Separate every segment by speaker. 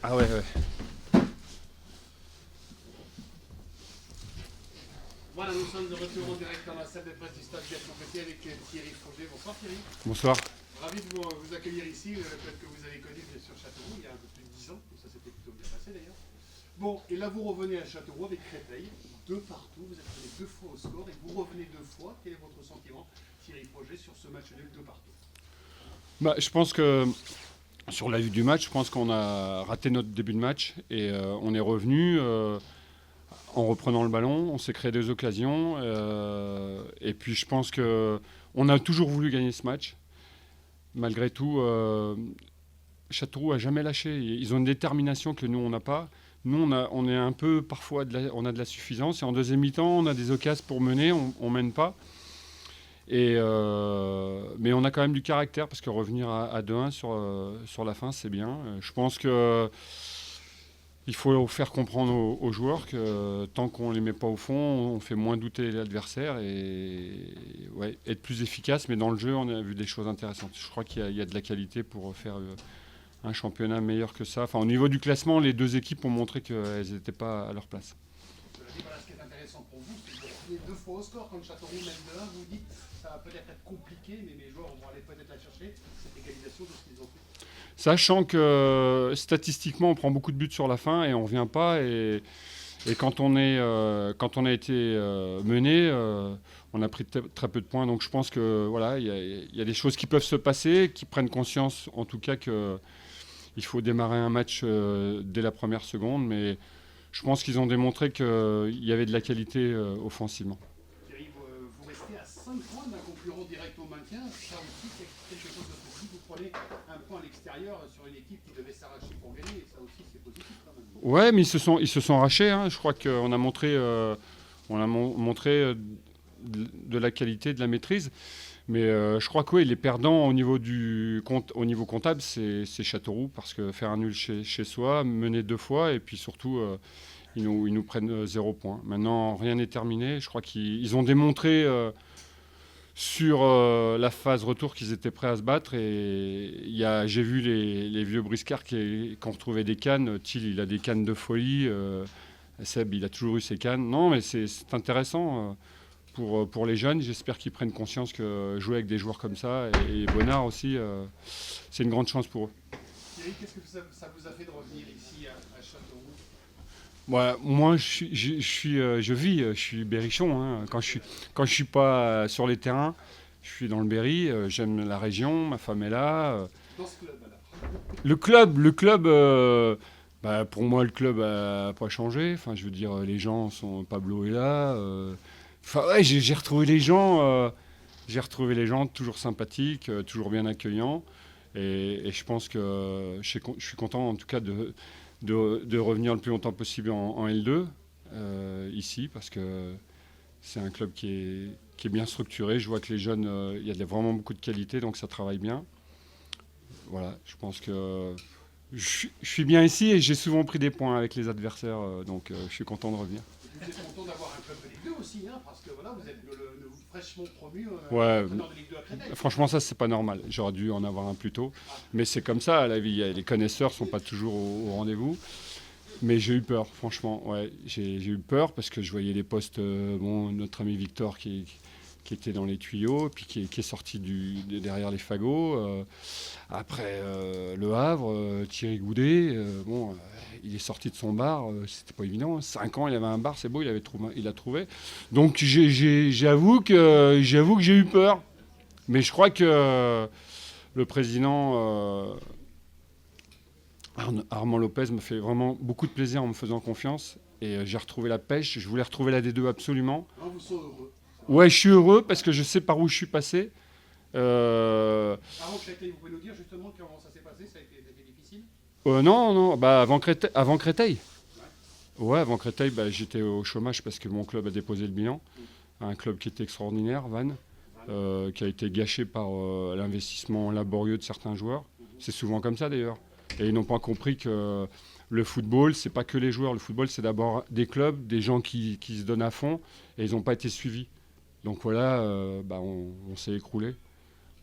Speaker 1: Ah ouais, ouais.
Speaker 2: Voilà, nous sommes de retour en direct dans la salle de presse du stade Gaston Berger avec Thierry Froger. Bonsoir Thierry.
Speaker 1: Bonsoir.
Speaker 2: Ravi de vous accueillir ici, le club que vous avez connu bien sûr Châteauroux il y a un peu plus de 10 ans, donc ça s'était plutôt bien passé d'ailleurs. Bon, et là vous revenez à Châteauroux avec Créteil, 2-2, vous êtes allé 2 fois au score et vous revenez 2 fois. Quel est votre sentiment, Thierry Froger, sur ce match nul 2-2?
Speaker 1: Je pense que sur la vue du match, je pense qu'on a raté notre début de match et on est revenu en reprenant le ballon. On s'est créé des occasions et puis je pense que on a toujours voulu gagner ce match. Malgré tout, Châteauroux a jamais lâché. Ils ont une détermination que nous on n'a pas. Nous on est un peu parfois on a de la suffisance et en deuxième mi-temps on a des occasions pour mener, on mène pas. Mais on a quand même du caractère parce que revenir à 2-1 sur la fin, c'est bien. Je pense que il faut faire comprendre aux joueurs que tant qu'on ne les met pas au fond, on fait moins douter l'adversaire et ouais, être plus efficace. Mais dans le jeu, on a vu des choses intéressantes. Je crois qu'il y a de la qualité pour faire un championnat meilleur que ça. Enfin, au niveau du classement, les deux équipes ont montré qu'elles n'étaient pas à leur place.
Speaker 2: Cela dit, voilà, ce qui est intéressant pour vous, c'est que vous revenez 2 fois au score. Quand Châteauroux mène 2-1, vous vous dites ça va peut-être être compliqué, mais mes joueurs vont aller peut-être la chercher, cette égalisation de ce qu'ils ont fait.
Speaker 1: Sachant que statistiquement, on prend beaucoup de buts sur la fin et on ne revient pas. Et quand on a été mené, on a pris très peu de points. Donc je pense que voilà, il y a des choses qui peuvent se passer, qui prennent conscience en tout cas qu'il faut démarrer un match dès la première seconde. Mais je pense qu'ils ont démontré qu'il y avait de la qualité offensivement.
Speaker 2: Thierry, vous restez à 5 points d'un concurrent direct au maintien. Ça aussi, c'est quelque chose de positif. Vous prenez un point à l'extérieur sur une équipe qui devait s'arracher pour gagner. Et ça aussi, c'est positif quand même.
Speaker 1: Ouais, mais ils se sont arrachés. Hein. Je crois qu'on a montré, de la qualité, de la maîtrise. Mais je crois que oui, les perdants au niveau comptable, c'est Châteauroux, parce que faire un nul chez soi, mener 2 fois, et puis surtout, ils nous prennent 0 point. Maintenant, rien n'est terminé. Je crois qu'ils ont démontré sur la phase retour qu'ils étaient prêts à se battre. Et j'ai vu les vieux briscards qui ont retrouvé des cannes. Thiel, il a des cannes de folie. Seb, il a toujours eu ses cannes. Non, mais c'est intéressant. Pour les jeunes, j'espère qu'ils prennent conscience que jouer avec des joueurs comme ça, et Bonnard aussi, c'est une grande chance pour eux.
Speaker 2: Thierry, qu'est-ce que ça vous a fait de revenir ici à Châteauroux?
Speaker 1: Moi, je vis, je suis berrichon. Hein. Quand je suis pas sur les terrains, je suis dans le Berry. J'aime la région, ma femme est là.
Speaker 2: Dans ce club alors?
Speaker 1: Le club, pour moi, le club a pas changé. Enfin, je veux dire, les gens sont. Pablo est là. Enfin, ouais, j'ai retrouvé les gens toujours sympathiques, toujours bien accueillants. Et je pense que je suis content en tout cas de revenir le plus longtemps possible en L2 ici, parce que c'est un club qui est bien structuré. Je vois que les jeunes, il y a vraiment beaucoup de qualité, donc ça travaille bien. Voilà, je pense que je suis bien ici et j'ai souvent pris des points avec les adversaires, donc je suis content de revenir.
Speaker 2: Et vous êtes content d'avoir un club de Ligue 2 aussi, hein, parce que voilà, vous êtes le fraîchement promu
Speaker 1: Ouais,
Speaker 2: entraîneur de Ligue 2 à Créteil.
Speaker 1: franchement, ça, c'est pas normal. J'aurais dû en avoir un plus tôt. Mais c'est comme ça, à la vie. Les connaisseurs sont pas toujours au rendez-vous. Mais j'ai eu peur, franchement. Ouais, j'ai eu peur parce que je voyais les postes. Notre ami Victor qui était dans les tuyaux, puis qui est sorti derrière les fagots. Après, Le Havre, Thierry Goudet, il est sorti de son bar, c'était pas évident. 5 ans, il avait un bar, c'est beau, il a trouvé. Donc j'avoue que j'ai eu peur. Mais je crois que le président Armand Lopez me fait vraiment beaucoup de plaisir en me faisant confiance. Et j'ai retrouvé la pêche. Je voulais retrouver la D2 absolument.
Speaker 2: Non, vous serez heureux.
Speaker 1: Ouais, je suis heureux parce que je sais par où je suis passé.
Speaker 2: Avant Créteil, vous pouvez nous dire justement comment ça s'est passé? Ça a été difficile?
Speaker 1: Non, avant Créteil. Ouais, avant Créteil, j'étais au chômage parce que mon club a déposé le bilan. Un club qui était extraordinaire, Vannes, qui a été gâché par l'investissement laborieux de certains joueurs. C'est souvent comme ça d'ailleurs. Et ils n'ont pas compris que le football, c'est pas que les joueurs. Le football, c'est d'abord des clubs, des gens qui se donnent à fond, et ils n'ont pas été suivis. Donc voilà, on s'est écroulé.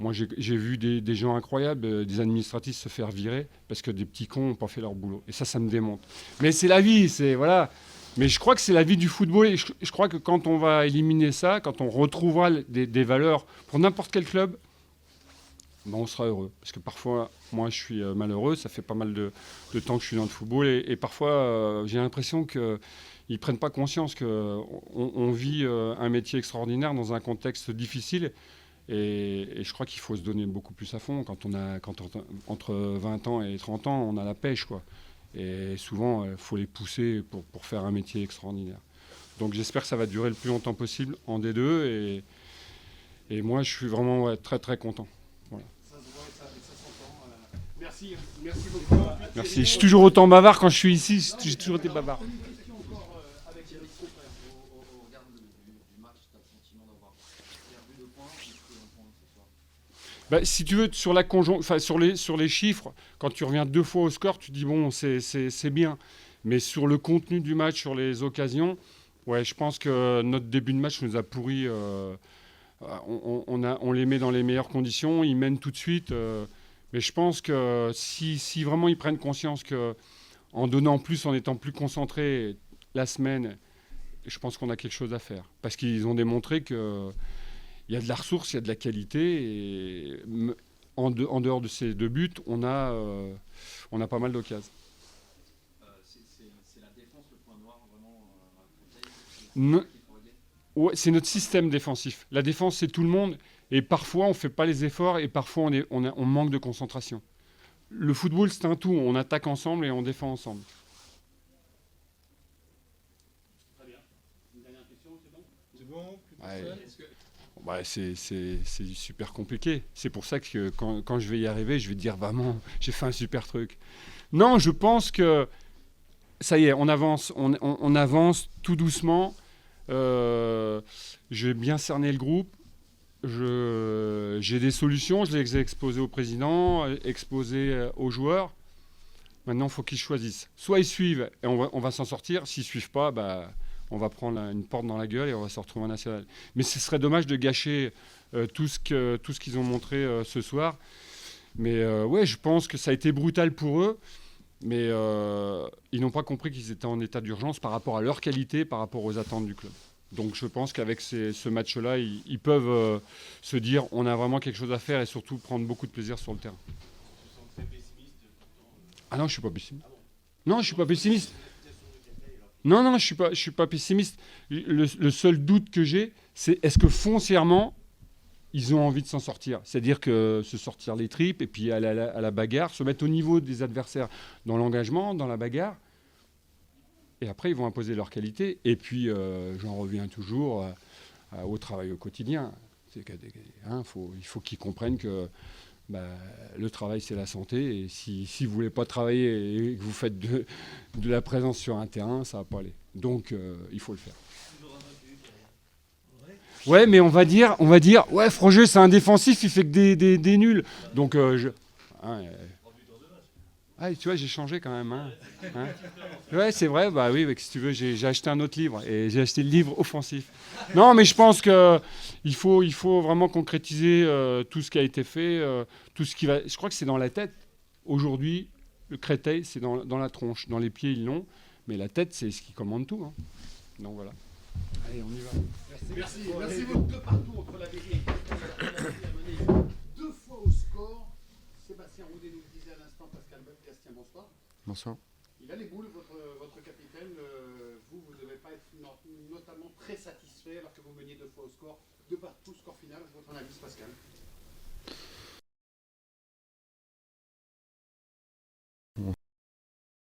Speaker 1: Moi, j'ai vu des gens incroyables, des administratifs se faire virer parce que des petits cons n'ont pas fait leur boulot. Et ça me démonte. Mais c'est la vie, c'est voilà. Mais je crois que c'est la vie du football. Et je crois que quand on va éliminer ça, quand on retrouvera des valeurs pour n'importe quel club, ben on sera heureux. Parce que parfois, moi, je suis malheureux. Ça fait pas mal de temps que je suis dans le football. Et parfois, j'ai l'impression qu'ils ne prennent pas conscience qu'on vit un métier extraordinaire dans un contexte difficile. Et je crois qu'il faut se donner beaucoup plus à fond. Entre 20 ans et 30 ans, on a la pêche, quoi. Et souvent, il faut les pousser pour faire un métier extraordinaire. Donc j'espère que ça va durer le plus longtemps possible en D2. Et moi, je suis vraiment très, très content. Voilà.
Speaker 2: Ça se voit et ça s'entend. Merci beaucoup.
Speaker 1: Merci. Je suis toujours autant bavard quand je suis ici. J'ai toujours été bavard.
Speaker 2: Une question encore avec Eric.
Speaker 3: Au regard du match, tu as le sentiment d'avoir perdu 2 points ou pris 1 point ce soir?
Speaker 1: Bah, si tu veux, sur les chiffres, quand tu reviens 2 fois au score, tu dis bon, c'est bien. Mais sur le contenu du match, sur les occasions, ouais, je pense que notre début de match nous a pourri. On les met dans les meilleures conditions, ils mènent tout de suite. Mais je pense que si vraiment ils prennent conscience qu'en donnant plus, en étant plus concentrés la semaine, je pense qu'on a quelque chose à faire. Parce qu'ils ont démontré qu'il y a de la ressource, il y a de la qualité. Et en dehors de ces 2 buts, on a pas mal d'occasions.
Speaker 3: C'est la défense le point noir vraiment à Créteil.
Speaker 1: Ouais, c'est notre système défensif. La défense, c'est tout le monde. Et parfois, on ne fait pas les efforts et parfois, on manque de concentration. Le football, c'est un tout. On attaque ensemble et on défend ensemble.
Speaker 2: Très bien. Une dernière question, c'est bon?
Speaker 4: C'est bon, plus
Speaker 1: Ouais.
Speaker 4: personne.
Speaker 1: Ouais, c'est super compliqué. C'est pour ça que quand je vais y arriver, je vais dire vraiment, j'ai fait un super truc. Non, je pense que ça y est, on avance, on avance tout doucement. J'ai bien cerné le groupe. J'ai des solutions, je les ai exposées au président, exposées aux joueurs. Maintenant, il faut qu'ils choisissent. Soit ils suivent et on va s'en sortir. S'ils ne suivent pas, bah, on va prendre une porte dans la gueule et on va se retrouver en national. Mais ce serait dommage de gâcher tout ce qu'ils ont montré ce soir. Mais ouais, je pense que ça a été brutal pour eux. Mais ils n'ont pas compris qu'ils étaient en état d'urgence par rapport à leur qualité, par rapport aux attentes du club. Donc je pense qu'avec ce match-là, ils peuvent se dire on a vraiment quelque chose à faire et surtout prendre beaucoup de plaisir sur le terrain.
Speaker 2: Je me sens très pessimiste. Pourtant,
Speaker 1: Ah non, je suis pas pessimiste.
Speaker 2: Ah bon?
Speaker 1: Non, je suis pas pessimiste.
Speaker 2: Vous êtes sur le Créteil, là.
Speaker 1: Non, je suis pas pessimiste. Le seul doute que j'ai, c'est est-ce que foncièrement, ils ont envie de s'en sortir. C'est-à-dire que se sortir les tripes et puis aller à la bagarre, se mettre au niveau des adversaires dans l'engagement, dans la bagarre. Et après, ils vont imposer leur qualité. Et puis, j'en reviens toujours au travail au quotidien. Il faut qu'ils comprennent que le travail, c'est la santé. Et si vous ne voulez pas travailler et que vous faites de la présence sur un terrain, ça ne va pas aller. Donc, il faut le faire. Ouais, mais on va dire, ouais, Froger, c'est un défensif, il fait que des nuls. Donc, tu vois, j'ai changé quand même. Hein. Ouais, c'est vrai, bah oui, si tu veux, j'ai acheté un autre livre et j'ai acheté le livre offensif. Non, mais je pense qu'il faut vraiment concrétiser tout ce qui a été fait, tout ce qui va. Je crois que c'est dans la tête. Aujourd'hui, le Créteil, c'est dans la tronche. Dans les pieds, ils l'ont, mais la tête, c'est ce qui commande tout. Hein. Donc voilà. Allez, on y va.
Speaker 2: Merci beaucoup. De partout entre la vérité et le mené 2 fois au score. Sébastien Roudet nous le disait à l'instant, Pascal Gastien, bonsoir.
Speaker 5: Bonsoir.
Speaker 2: Il a les boules, votre capitaine. Vous ne devez pas être notamment très satisfait alors que vous meniez 2 fois au score. De partout, score final. Votre analyse, Pascal?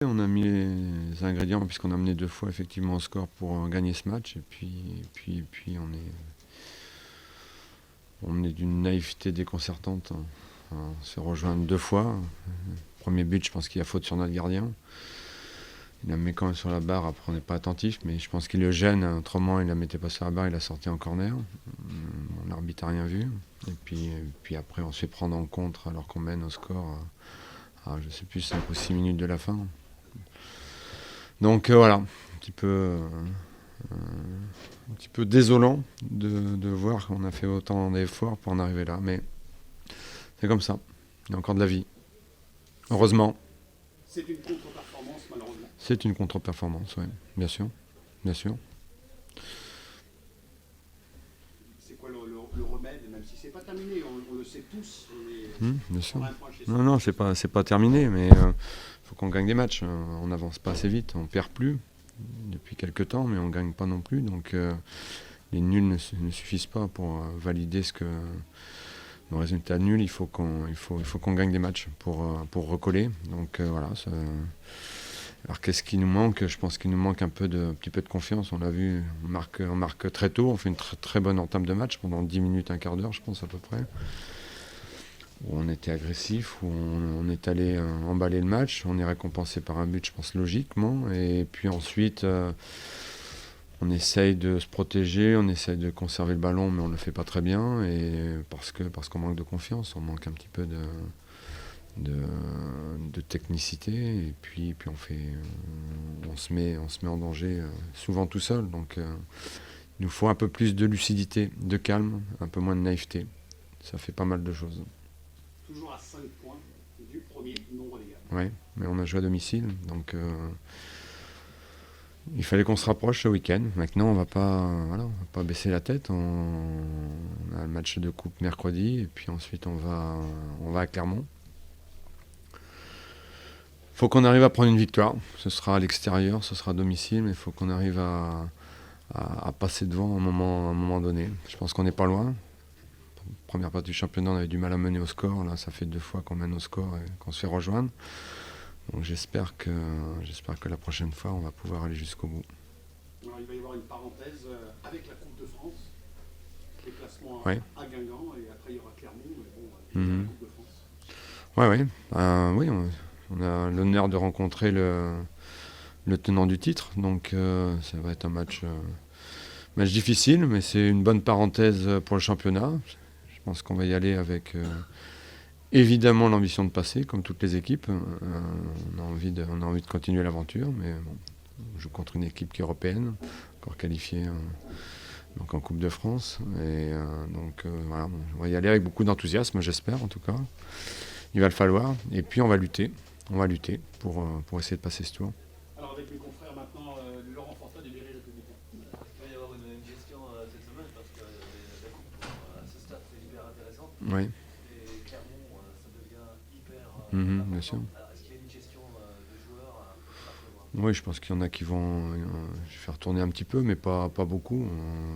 Speaker 5: On a mis les ingrédients puisqu'on a mené 2 fois effectivement au score pour gagner ce match. Et puis on est d'une naïveté déconcertante. On se rejoint 2 fois. Premier but, je pense qu'il y a faute sur notre gardien. Il la met quand même sur la barre, après on n'est pas attentif, mais je pense qu'il le gêne, autrement il la mettait pas sur la barre, il l'a sorti en corner. L'arbitre n'a rien vu. Et puis après on se fait prendre en contre alors qu'on mène au score à je sais plus 5 ou 6 minutes de la fin. Donc voilà, un petit peu désolant de voir qu'on a fait autant d'efforts pour en arriver là. Mais C'est comme ça. Il y a encore de la vie. Heureusement.
Speaker 2: C'est une contre-performance, malheureusement.
Speaker 5: C'est une contre-performance, oui, bien sûr. Bien sûr.
Speaker 2: C'est quoi le remède, même si c'est pas terminé, on le sait tous.
Speaker 5: Bien sûr.
Speaker 2: On a un point chez
Speaker 5: Non, non, c'est pas terminé, mais faut qu'on gagne des matchs. On n'avance pas assez vite, on perd plus depuis quelques temps, mais on gagne pas non plus. Donc les nuls ne suffisent pas pour valider nos résultats nuls. Il faut qu'on gagne des matchs pour recoller. Donc voilà. Alors qu'est-ce qui nous manque? Je pense qu'il nous manque un petit peu de confiance. On l'a vu, on marque très tôt, on fait une très bonne entame de match pendant 10 minutes, un quart d'heure, je pense à peu près. Où on était agressif, où on est allé emballer le match. On est récompensé par un but, je pense, logiquement. Et puis ensuite, on essaye de se protéger, on essaye de conserver le ballon, mais on ne le fait pas très bien. Et parce qu'on manque de confiance, on manque un petit peu de technicité. Et puis on se met en danger souvent tout seul. Donc il nous faut un peu plus de lucidité, de calme, un peu moins de naïveté. Ça fait pas mal de choses.
Speaker 2: Toujours à 5 points du premier non relégable.
Speaker 5: Oui, mais on a joué à domicile, donc il fallait qu'on se rapproche ce week-end. Maintenant, on va pas baisser la tête. On a le match de coupe mercredi, et puis ensuite on va à Clermont. Il faut qu'on arrive à prendre une victoire. Ce sera à l'extérieur, ce sera à domicile, mais il faut qu'on arrive à passer devant à un moment donné. Je pense qu'on n'est pas loin. Première partie du championnat, on avait du mal à mener au score. Là, ça fait 2 fois qu'on mène au score et qu'on se fait rejoindre. Donc j'espère que la prochaine fois, on va pouvoir aller jusqu'au bout.
Speaker 2: Alors, il va y avoir une parenthèse avec la Coupe de France, déplacement
Speaker 5: Ouais.
Speaker 2: à Guingamp, et après il y aura Clermont, mais bon, la Coupe de France.
Speaker 5: Oui, on a l'honneur de rencontrer le tenant du titre. Donc ça va être un match difficile, mais c'est une bonne parenthèse pour le championnat. Je pense qu'on va y aller avec évidemment l'ambition de passer, comme toutes les équipes. On a envie de continuer l'aventure, mais bon, on joue contre une équipe qui est européenne, encore qualifiée donc en Coupe de France. Et voilà, on va y aller avec beaucoup d'enthousiasme, j'espère en tout cas. Il va le falloir. Et puis on va lutter pour essayer de passer ce tour.
Speaker 2: Alors avec mes confrères maintenant, Laurent Fortin du Berry Républicain.
Speaker 3: Il va y avoir une gestion cette semaine parce que la coupe à ce stade c'est hyper intéressant.
Speaker 5: Oui.
Speaker 3: Et Clermont, ça devient hyper
Speaker 5: Bien sûr.
Speaker 3: Alors, est-ce qu'il y a une gestion de joueurs à prévoir?
Speaker 5: Oui, je pense qu'il y en a qui vont faire tourner un petit peu, mais pas beaucoup.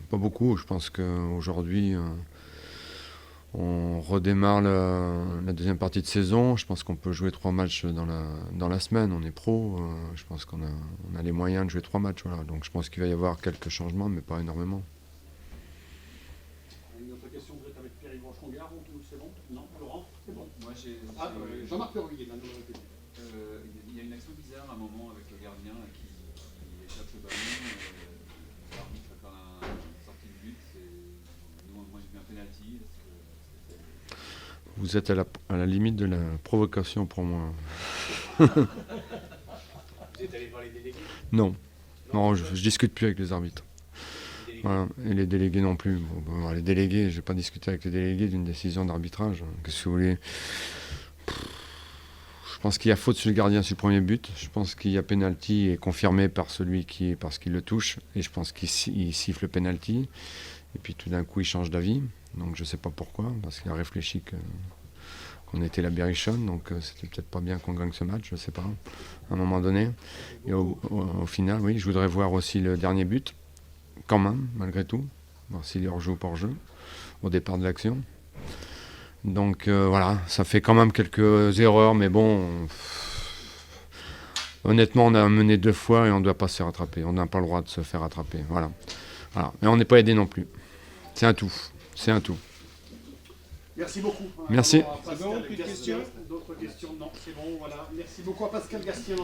Speaker 5: Pas beaucoup. Je pense qu'aujourd'hui, on redémarre la deuxième partie de saison. Je pense qu'on peut jouer 3 matchs dans la semaine. On est pro. Je pense qu'on a les moyens de jouer 3 matchs. Voilà. Donc je pense qu'il va y avoir quelques changements, mais pas énormément.
Speaker 2: Une autre question, vous êtes avec Pierre-Yves Rochon-Gard, c'est bon? Non, Laurent, c'est bon.
Speaker 4: Moi,
Speaker 2: Jean-Marc Perruguier, la nouvelle répétition.
Speaker 4: il y a une action bizarre à un moment avec le gardien là, qui échappe le ballon. L'arbitre accorde une sortie de but. Moi, j'ai vu un penalty.
Speaker 5: Vous êtes à la limite de la provocation pour moi.
Speaker 2: Vous êtes allé voir les délégués?
Speaker 5: Non, je discute plus avec les arbitres. Voilà. Et les délégués non plus. Bon, les délégués, je ne vais pas discuter avec les délégués d'une décision d'arbitrage. Qu'est-ce que vous voulez? Je pense qu'il y a faute sur le gardien sur le premier but. Je pense qu'il y a pénalty et confirmé par celui parce qu'il le touche. Et je pense qu'il siffle le pénalty. Et puis tout d'un coup, il change d'avis. Donc je ne sais pas pourquoi, parce qu'il a réfléchi qu'on était la Berrichonne. Donc c'était peut-être pas bien qu'on gagne ce match, je ne sais pas, à un moment donné. Et au final, oui, je voudrais voir aussi le dernier but, quand même, malgré tout. Voir s'il est hors-jeu ou pas hors-jeu, au départ de l'action. Donc voilà, ça fait quand même quelques erreurs, mais bon, honnêtement, on a mené 2 fois et on ne doit pas se faire rattraper. On n'a pas le droit de se faire rattraper. Voilà. Mais on n'est pas aidé non plus. C'est un tout.
Speaker 2: Merci beaucoup.
Speaker 5: Merci.
Speaker 2: D'autres questions? Non, c'est bon, voilà. Merci beaucoup à Pascal Gastien.